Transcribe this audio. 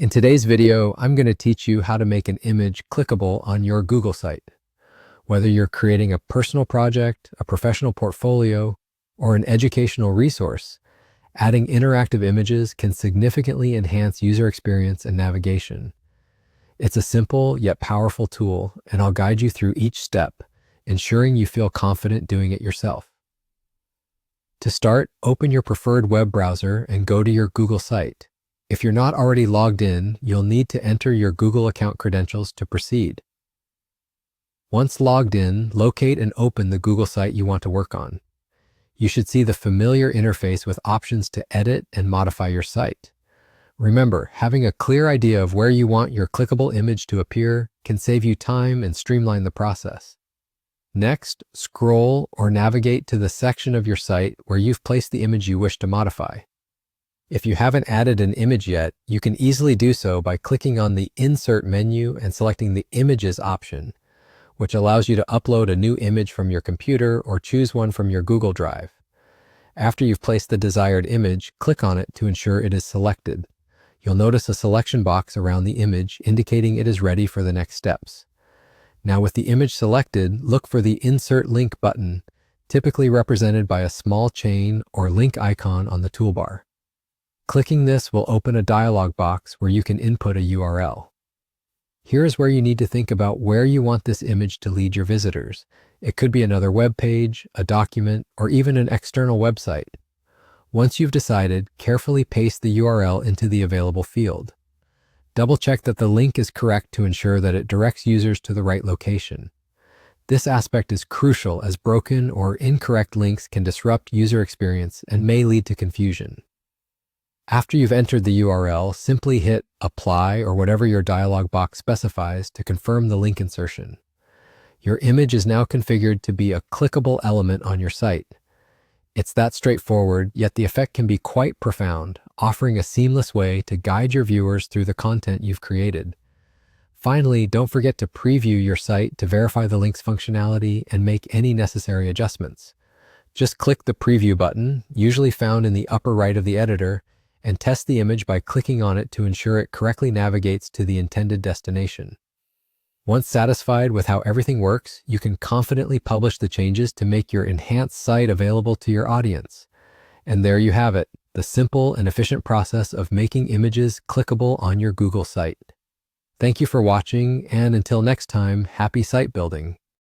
In today's video, I'm going to teach you how to make an image clickable on your Google site. Whether you're creating a personal project, a professional portfolio, or an educational resource, adding interactive images can significantly enhance user experience and navigation. It's a simple yet powerful tool, and I'll guide you through each step, ensuring you feel confident doing it yourself. To start, open your preferred web browser and go to your Google site. If you're not already logged in, you'll need to enter your Google account credentials to proceed. Once logged in, locate and open the Google site you want to work on. You should see the familiar interface with options to edit and modify your site. Remember, having a clear idea of where you want your clickable image to appear can save you time and streamline the process. Next, scroll or navigate to the section of your site where you've placed the image you wish to modify. If you haven't added an image yet, you can easily do so by clicking on the Insert menu and selecting the Images option, which allows you to upload a new image from your computer or choose one from your Google Drive. After you've placed the desired image, click on it to ensure it is selected. You'll notice a selection box around the image indicating it is ready for the next steps. Now with the image selected, look for the Insert Link button, typically represented by a small chain or link icon on the toolbar. Clicking this will open a dialog box where you can input a URL. Here is where you need to think about where you want this image to lead your visitors. It could be another web page, a document, or even an external website. Once you've decided, carefully paste the URL into the available field. Double-check that the link is correct to ensure that it directs users to the right location. This aspect is crucial as broken or incorrect links can disrupt user experience and may lead to confusion. After you've entered the URL, simply hit Apply or whatever your dialog box specifies to confirm the link insertion. Your image is now configured to be a clickable element on your site. It's that straightforward, yet the effect can be quite profound, offering a seamless way to guide your viewers through the content you've created. Finally, don't forget to preview your site to verify the link's functionality and make any necessary adjustments. Just click the Preview button, usually found in the upper right of the editor, and test the image by clicking on it to ensure it correctly navigates to the intended destination. Once satisfied with how everything works, you can confidently publish the changes to make your enhanced site available to your audience. And there you have it, the simple and efficient process of making images clickable on your Google site. Thank you for watching, and until next time, happy site building.